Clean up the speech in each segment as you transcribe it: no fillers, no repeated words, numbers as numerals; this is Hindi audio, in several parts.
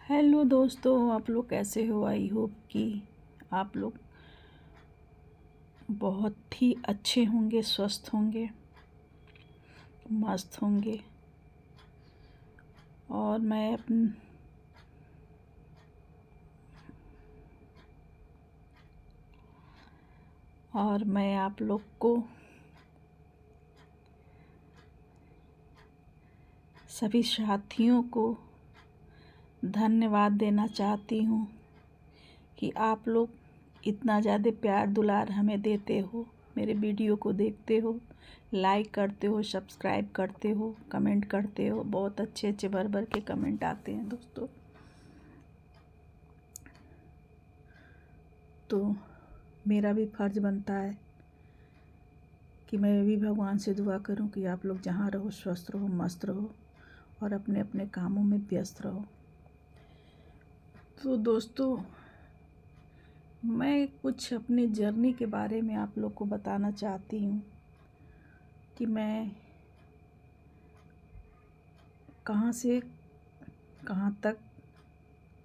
हेलो दोस्तों, आप लोग कैसे हो। आई होप कि आप लोग बहुत ही अच्छे होंगे, स्वस्थ होंगे, मस्त होंगे। और मैं आप लोग को सभी साथियों को धन्यवाद देना चाहती हूँ कि आप लोग इतना ज़्यादा प्यार दुलार हमें देते हो, मेरे वीडियो को देखते हो, लाइक करते हो, सब्सक्राइब करते हो, कमेंट करते हो। बहुत अच्छे अच्छे भर भर के कमेंट आते हैं दोस्तों। तो मेरा भी फ़र्ज़ बनता है कि मैं भी भगवान से दुआ करूं कि आप लोग जहां रहो स्वस्थ रहो, मस्त रहो और अपने अपने कामों में व्यस्त रहो। तो दोस्तों, मैं कुछ अपनी जर्नी के बारे में आप लोग को बताना चाहती हूँ कि मैं कहाँ से कहाँ तक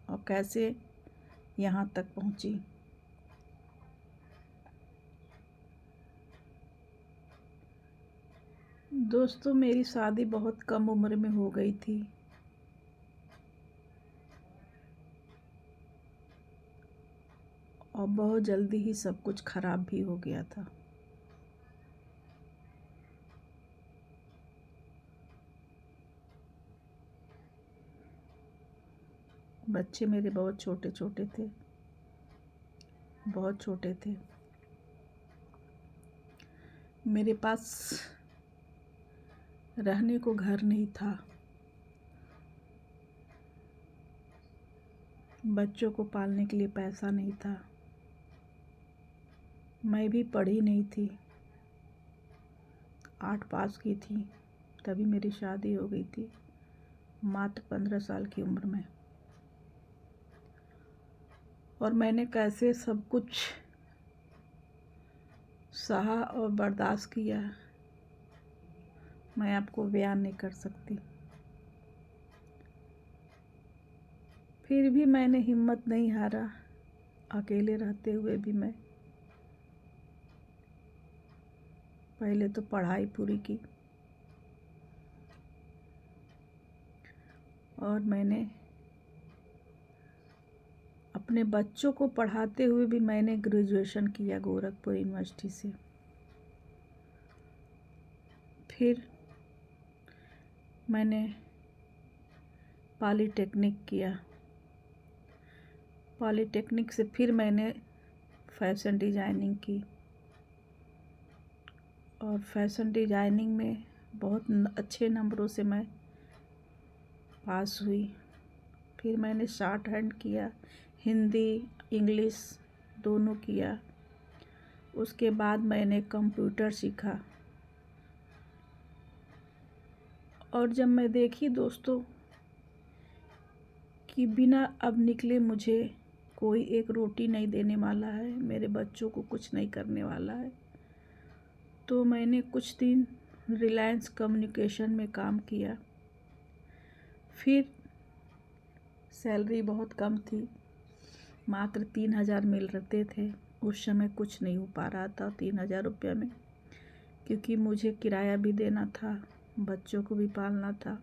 और कैसे यहाँ तक पहुँची। दोस्तों, मेरी शादी बहुत कम उम्र में हो गई थी और बहुत जल्दी ही सब कुछ ख़राब भी हो गया था। बच्चे मेरे बहुत छोटे छोटे थे, बहुत छोटे थे। मेरे पास रहने को घर नहीं था, बच्चों को पालने के लिए पैसा नहीं था, मैं भी पढ़ी नहीं थी, 8 पास की थी तभी मेरी शादी हो गई थी, मात्र 15 साल की उम्र में। और मैंने कैसे सब कुछ सहा और बर्दाश्त किया, मैं आपको बयान नहीं कर सकती। फिर भी मैंने हिम्मत नहीं हारा। अकेले रहते हुए भी मैं पहले तो पढ़ाई पूरी की और मैंने अपने बच्चों को पढ़ाते हुए भी मैंने ग्रेजुएशन किया गोरखपुर यूनिवर्सिटी से। फिर मैंने पॉलीटेक्निक किया, पॉलीटेक्निक से फिर मैंने फैशन डिज़ाइनिंग की और फैशन डिज़ाइनिंग में बहुत अच्छे नंबरों से मैं पास हुई। फिर मैंने शॉर्ट हैंड किया, हिंदी इंग्लिश दोनों किया। उसके बाद मैंने कंप्यूटर सीखा और जब मैं देखी दोस्तों कि बिना अब निकले मुझे कोई एक रोटी नहीं देने वाला है, मेरे बच्चों को कुछ नहीं करने वाला है, तो मैंने कुछ दिन रिलायंस कम्युनिकेशन में काम किया। फिर सैलरी बहुत कम थी, मात्र 3,000 मिल रहे थे। उस समय कुछ नहीं हो पा रहा था 3,000 रुपये में, क्योंकि मुझे किराया भी देना था, बच्चों को भी पालना था,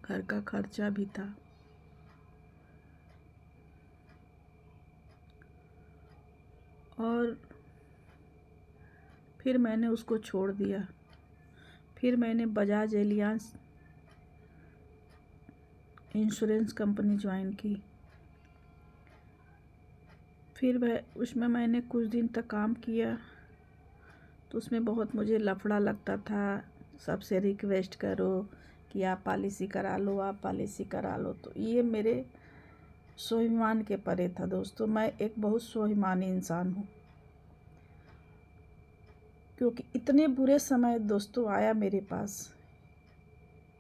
घर का खर्चा भी था। और फिर मैंने उसको छोड़ दिया। फिर मैंने Bajaj Alliance insurance company join की। फिर उसमें मैंने कुछ दिन तक काम किया तो उसमें बहुत मुझे लफड़ा लगता था। सबसे रिक्वेस्ट करो कि आप पॉलिसी करा लो, आप पॉलिसी करा लो, तो ये मेरे स्वाभिमान के परे था दोस्तों। मैं एक बहुत स्वाभिमानी इंसान हूँ, क्योंकि इतने बुरे समय दोस्तों आया मेरे पास,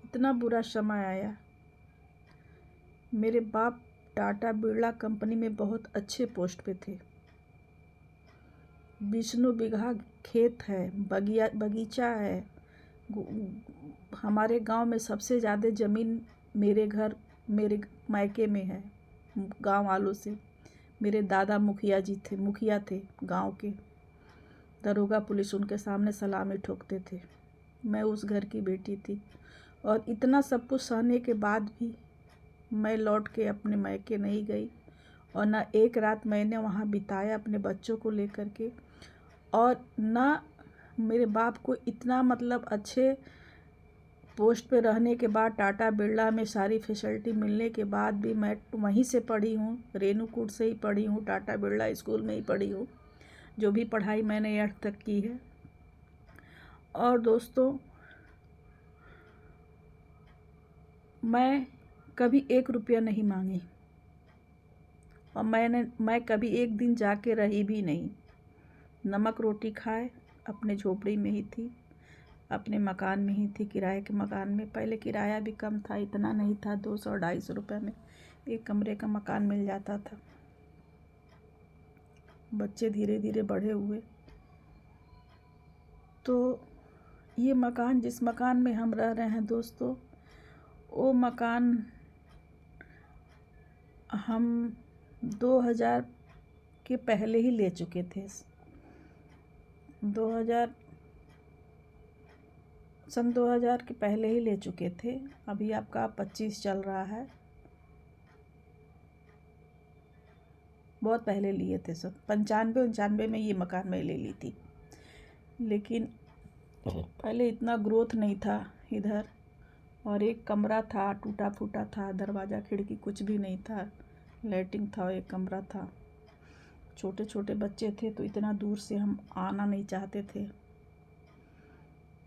इतना बुरा समय आया। मेरे बाप टाटा बिरला कंपनी में बहुत अच्छे पोस्ट पे थे, 20 बीघा खेत है, बगीचा है। हमारे गांव में सबसे ज़्यादा ज़मीन मेरे घर मेरे मायके में है, गांव वालों से। मेरे दादा मुखिया थे गांव के। दरोगा पुलिस उनके सामने सलामी ठोकते थे। मैं उस घर की बेटी थी और इतना सब कुछ सहने के बाद भी मैं लौट के अपने मायके नहीं गई और ना एक रात मैंने वहाँ बिताया अपने बच्चों को लेकर के। और ना मेरे बाप को इतना मतलब अच्छे पोस्ट पे रहने के बाद, टाटा बिरला में सारी फैसिलिटी मिलने के बाद भी मैं वहीं से पढ़ी हूँ, रेणुकूट से ही पढ़ी हूँ, टाटा बिरला स्कूल में ही पढ़ी हूँ। जो भी पढ़ाई मैंने 8th तक की है। और दोस्तों, मैं कभी 1 रुपया नहीं मांगी और मैं कभी एक दिन जाके रही भी नहीं। नमक रोटी खाए अपने झोपड़ी में ही थी, अपने मकान में ही थी, किराए के मकान में। पहले किराया भी कम था, इतना नहीं था, 200-250 रुपये में एक कमरे का मकान मिल जाता था। बच्चे धीरे धीरे बड़े हुए तो ये मकान, जिस मकान में हम रह रहे हैं दोस्तों, वो मकान हम 2000 के पहले ही ले चुके थे। 2000 के पहले ही ले चुके थे। अभी आपका 25 चल रहा है, बहुत पहले लिए थे। सब 95-95 में ये मकान मैं ले ली थी। लेकिन पहले इतना ग्रोथ नहीं था इधर, और एक कमरा था, टूटा फूटा था, दरवाज़ा खिड़की कुछ भी नहीं था, लैट्रिन था, एक कमरा था। छोटे छोटे बच्चे थे तो इतना दूर से हम आना नहीं चाहते थे,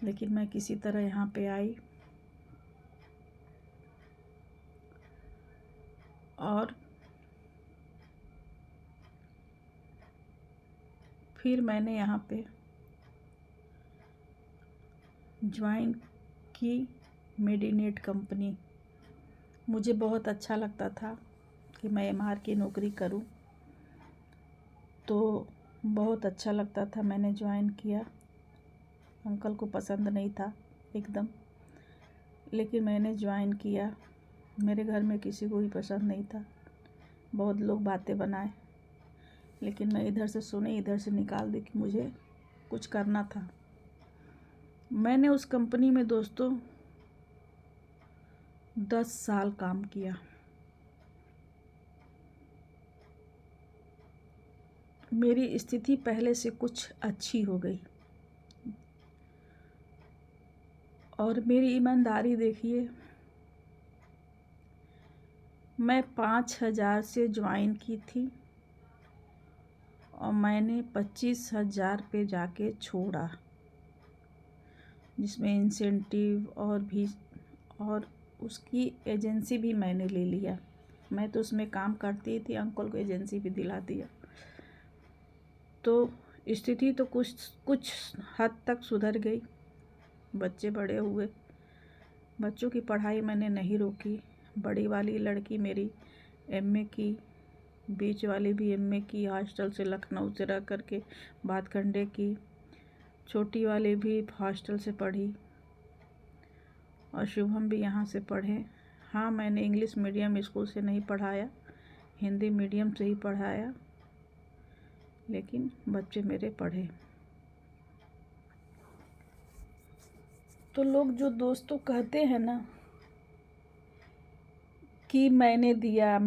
लेकिन मैं किसी तरह यहाँ पे आई। और फिर मैंने यहाँ पे ज्वाइन की मेडिनेट कंपनी। मुझे बहुत अच्छा लगता था कि मैं एमआर की नौकरी करूं, तो बहुत अच्छा लगता था। मैंने ज्वाइन किया। अंकल को पसंद नहीं था एकदम, लेकिन मैंने ज्वाइन किया। मेरे घर में किसी को भी पसंद नहीं था, बहुत लोग बातें बनाए, लेकिन मैं इधर से सुनी इधर से निकाल दी कि मुझे कुछ करना था। मैंने उस कंपनी में दोस्तों 10 साल काम किया। मेरी स्थिति पहले से कुछ अच्छी हो गई और मेरी ईमानदारी देखिए। मैं 5000 से ज्वाइन की थी और मैंने 25,000 पे जाके छोड़ा, जिसमें इंसेंटिव और उसकी एजेंसी भी मैंने ले लिया। मैं तो उसमें काम करती थी, अंकल को एजेंसी भी दिला दिया। तो स्थिति तो कुछ हद तक सुधर गई। बच्चे बड़े हुए, बच्चों की पढ़ाई मैंने नहीं रोकी। बड़ी वाली लड़की मेरी एमए की, बीच वाली भी एमए की, हॉस्टल से लखनऊ से रह करके भातखंडे की। छोटी वाली भी हॉस्टल से पढ़ी और शुभम भी यहाँ से पढ़े। हाँ, मैंने इंग्लिश मीडियम स्कूल से नहीं पढ़ाया, हिंदी मीडियम से ही पढ़ाया, लेकिन बच्चे मेरे पढ़े। तो लोग जो दोस्तों कहते हैं ना कि मैंने दिया,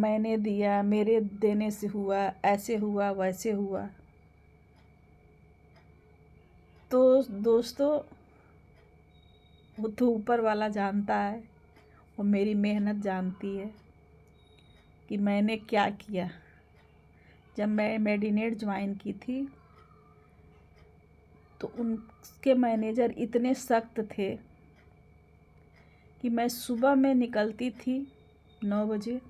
मेरे देने से हुआ, ऐसे हुआ वैसे हुआ, तो दोस्तों वो तो ऊपर वाला जानता है और मेरी मेहनत जानती है कि मैंने क्या किया। जब मैं मेडिनेट ज्वाइन की थी तो उनके मैनेजर इतने सख्त थे कि मैं सुबह में निकलती थी 9 बजे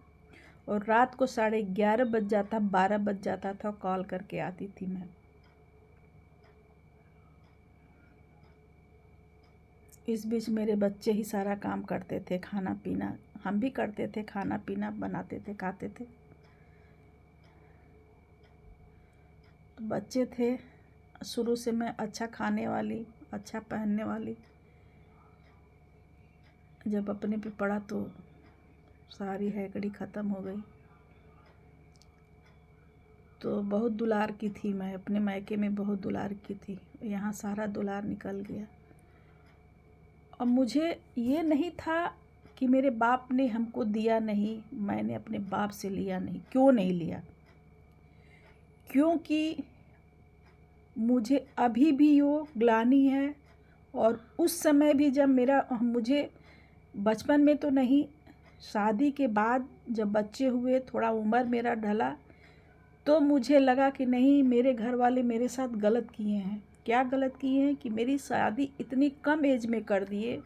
और रात को 11:30 बज जाता, 12 बज जाता था, कॉल करके आती थी मैं। इस बीच मेरे बच्चे ही सारा काम करते थे, खाना पीना हम भी करते थे, खाना पीना बनाते थे, खाते थे। तो बच्चे थे, शुरू से मैं अच्छा खाने वाली, अच्छा पहनने वाली। जब अपने पे पड़ा तो सारी हैकड़ी ख़त्म हो गई। तो बहुत दुलार की थी मैं, अपने मायके में बहुत दुलार की थी, यहाँ सारा दुलार निकल गया। और मुझे ये नहीं था कि मेरे बाप ने हमको दिया नहीं, मैंने अपने बाप से लिया नहीं। क्यों नहीं लिया? क्योंकि मुझे अभी भी वो ग्लानि है। और उस समय भी जब मुझे बचपन में तो नहीं, शादी के बाद जब बच्चे हुए, थोड़ा उम्र मेरा ढला, तो मुझे लगा कि नहीं, मेरे घर वाले मेरे साथ गलत किए हैं। क्या गलत किए हैं कि मेरी शादी इतनी कम एज में कर दिए,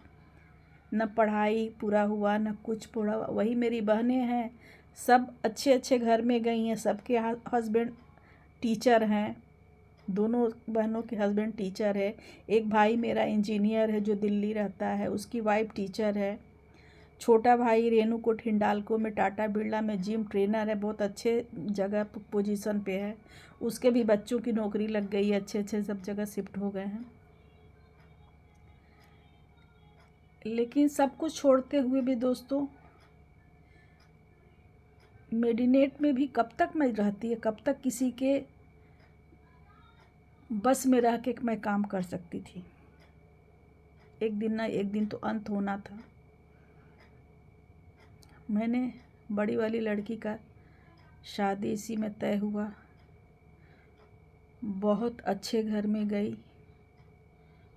न पढ़ाई पूरा हुआ न कुछ पूरा। वही मेरी बहनें हैं, सब अच्छे अच्छे घर में गई हैं, सबके हस्बैंड टीचर हैं, दोनों बहनों के हस्बैंड टीचर है। एक भाई मेरा इंजीनियर है जो दिल्ली रहता है, उसकी वाइफ टीचर है। छोटा भाई रेणुकूट हिंडाल्को में टाटा बिरला में जिम ट्रेनर है, बहुत अच्छे जगह पोजीशन पे है। उसके भी बच्चों की नौकरी लग गई है, अच्छे अच्छे सब जगह शिफ्ट हो गए हैं। लेकिन सब कुछ छोड़ते हुए भी दोस्तों, मेडिनेट में भी कब तक मैं रहती है, कब तक किसी के बस में रह के मैं काम कर सकती थी। एक दिन ना एक दिन तो अंत होना था। मैंने बड़ी वाली लड़की का शादी इसी में तय हुआ। बहुत अच्छे घर में गई।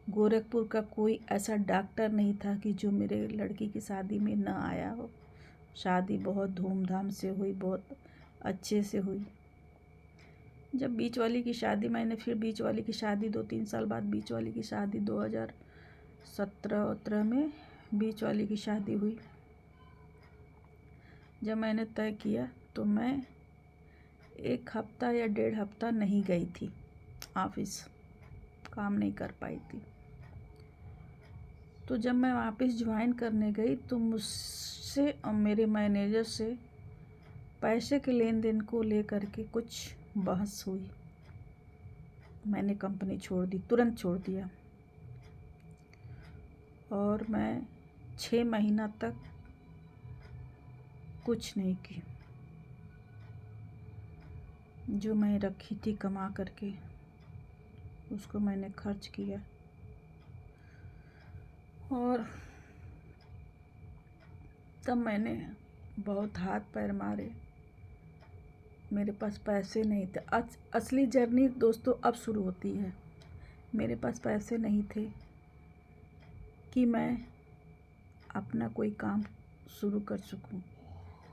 गोरखपुर का कोई ऐसा डॉक्टर नहीं था कि जो मेरे लड़की की शादी में न आया हो। शादी बहुत धूमधाम से हुई, बहुत अच्छे से हुई। जब बीच वाली की शादी, मैंने फिर बीच वाली की शादी 2-3 साल बाद, बीच वाली की शादी 2017-18 में बीच वाली की शादी हुई। जब मैंने तय किया तो मैं 1 हफ्ता या 1.5 हफ्ता नहीं गई थी ऑफिस, काम नहीं कर पाई थी। तो जब मैं वापस ज्वाइन करने गई तो मुझसे और मेरे मैनेजर से पैसे के लेन देन को लेकर के कुछ बहस हुई। मैंने कंपनी छोड़ दी, तुरंत छोड़ दिया। और मैं 6 महीना तक कुछ नहीं की। जो मैं रखी थी कमा करके, उसको मैंने खर्च किया। और तब मैंने बहुत हाथ पैर मारे, मेरे पास पैसे नहीं थे। असली जर्नी दोस्तों अब शुरू होती है। मेरे पास पैसे नहीं थे कि मैं अपना कोई काम शुरू कर सकूं।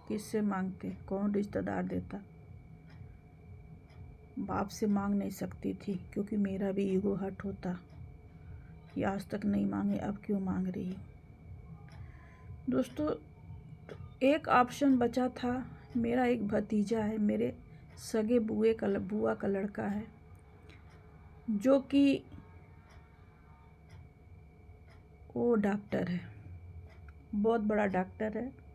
किससे मांगते, कौन रिश्तेदार देता? बाप से मांग नहीं सकती थी, क्योंकि मेरा भी ईगो हर्ट होता कि आज तक नहीं मांगे, अब क्यों मांग रही। दोस्तों, एक ऑप्शन बचा था। मेरा एक भतीजा है, मेरे सगे बुआ का लड़का है, जो कि वो डॉक्टर है, बहुत बड़ा डॉक्टर है।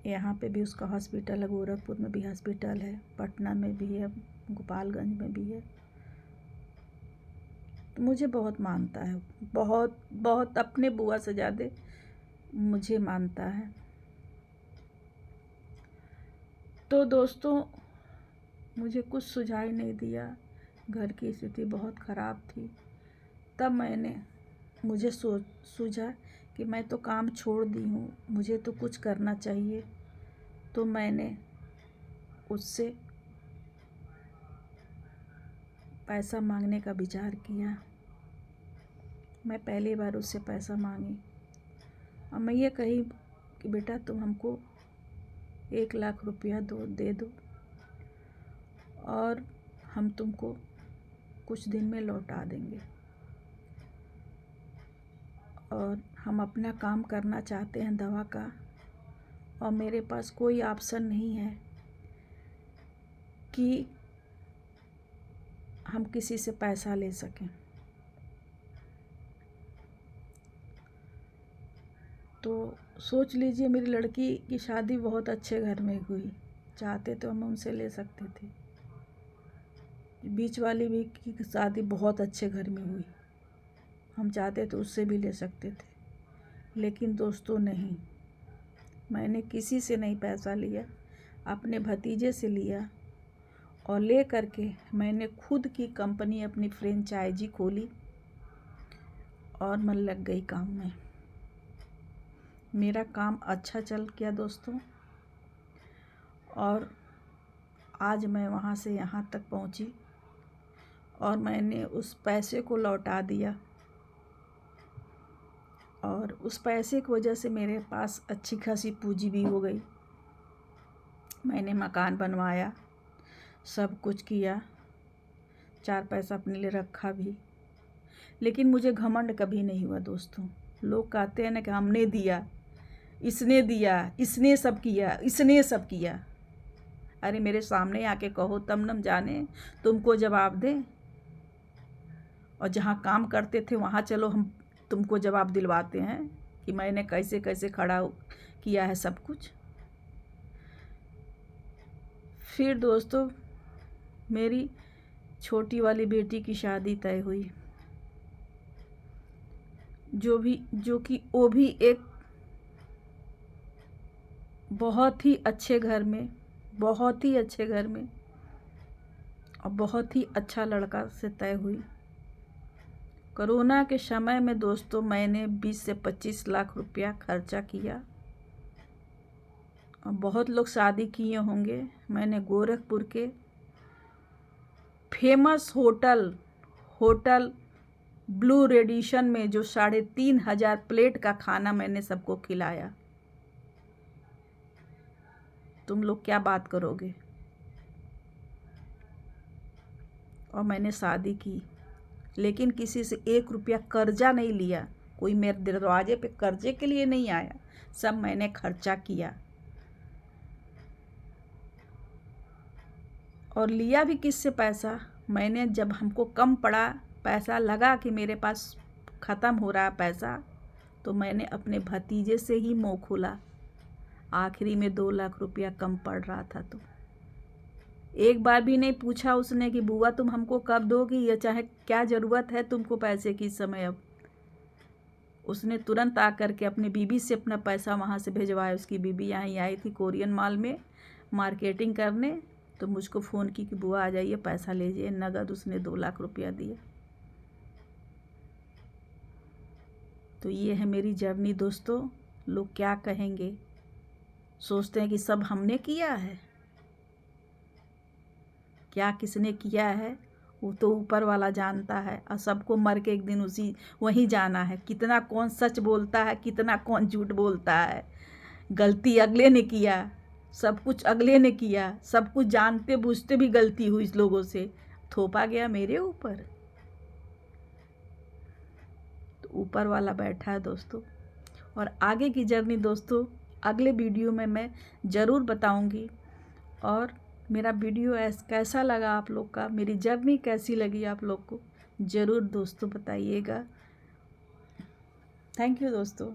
यहाँ पे भी उसका हॉस्पिटल है, गोरखपुर में भी हॉस्पिटल है, पटना में भी है, गोपालगंज में भी है। तो मुझे बहुत मानता है, बहुत बहुत, अपने बुआ से ज़्यादा मुझे मानता है। तो दोस्तों, मुझे कुछ सुझाव नहीं दिया, घर की स्थिति बहुत ख़राब थी। तब मुझे सूझा कि मैं तो काम छोड़ दी हूँ, मुझे तो कुछ करना चाहिए। तो मैंने उससे पैसा मांगने का विचार किया। मैं पहली बार उससे पैसा मांगी और मैं ये कही कि बेटा, तुम हमको 1 लाख रुपया दे दो और हम तुमको कुछ दिन में लौटा देंगे। और हम अपना काम करना चाहते हैं दवा का, और मेरे पास कोई ऑप्शन नहीं है कि हम किसी से पैसा ले सकें। तो सोच लीजिए, मेरी लड़की की शादी बहुत अच्छे घर में हुई। चाहते तो हम उनसे ले सकते थे। बीच वाली भी की शादी बहुत अच्छे घर में हुई, हम चाहते तो उससे भी ले सकते थे। लेकिन दोस्तों नहीं, मैंने किसी से नहीं पैसा लिया, अपने भतीजे से लिया और ले करके मैंने खुद की कंपनी अपनी फ्रेंचाइजी खोली और मैं लग गई काम में। मेरा काम अच्छा चल गया दोस्तों, और आज मैं वहाँ से यहाँ तक पहुँची और मैंने उस पैसे को लौटा दिया, और उस पैसे की वजह से मेरे पास अच्छी खासी पूंजी भी हो गई। मैंने मकान बनवाया, सब कुछ किया, 4 पैसा अपने लिए रखा भी, लेकिन मुझे घमंड कभी नहीं हुआ दोस्तों। लोग कहते हैं ना कि हमने दिया, इसने दिया, इसने सब किया, इसने सब किया। अरे मेरे सामने आके कहो तब न जाने तुमको जवाब दें, और जहाँ काम करते थे वहाँ चलो हम तुमको जवाब दिलवाते हैं कि मैंने कैसे कैसे खड़ा किया है सब कुछ। फिर दोस्तों मेरी छोटी वाली बेटी की शादी तय हुई, जो कि वो भी एक बहुत ही अच्छे घर में, बहुत ही अच्छे घर में और बहुत ही अच्छा लड़का से तय हुई। कोरोना के समय में दोस्तों मैंने 20 से 25 लाख रुपया खर्चा किया, और बहुत लोग शादी किए होंगे। मैंने गोरखपुर के फेमस होटल ब्लू रेडिशन में जो 3,500 प्लेट का खाना मैंने सबको खिलाया। तुम लोग क्या बात करोगे? और मैंने शादी की, लेकिन किसी से 1 रुपया कर्जा नहीं लिया। कोई मेरे दरवाजे पे कर्जे के लिए नहीं आया, सब मैंने खर्चा किया। और लिया भी किससे पैसा? मैंने जब हमको कम पड़ा, पैसा लगा कि मेरे पास ख़त्म हो रहा है पैसा, तो मैंने अपने भतीजे से ही मुँह खोला। आखिरी में 2 लाख रुपया कम पड़ रहा था, तो एक बार भी नहीं पूछा उसने कि बुआ तुम हमको कब दोगी, या चाहे क्या ज़रूरत है तुमको पैसे की इस समय। अब उसने तुरंत आकर के अपनी बीबी से अपना पैसा वहाँ से भिजवाया। उसकी बीबी यहाँ आई थी कोरियन मॉल में मार्केटिंग करने, तो मुझको फ़ोन की कि बुआ आ जाइए पैसा लीजिए। नगद उसने 2 लाख रुपया दिया। तो ये है मेरी जर्नी दोस्तों। लोग क्या कहेंगे, सोचते हैं कि सब हमने किया है। क्या किसने किया है वो तो ऊपर वाला जानता है, और सबको मर के एक दिन वहीं जाना है। कितना कौन सच बोलता है, कितना कौन झूठ बोलता है। गलती अगले ने किया, सब कुछ अगले ने किया, सब कुछ जानते बूझते भी गलती हुई लोगों से, थोपा गया मेरे ऊपर। तो ऊपर वाला बैठा है दोस्तों। और आगे की जर्नी दोस्तों अगले वीडियो में मैं ज़रूर बताऊंगी। और मेरा वीडियो कैसा लगा आप लोग का, मेरी जर्नी कैसी लगी आप लोग को, ज़रूर दोस्तों बताइएगा। थैंक यू दोस्तों।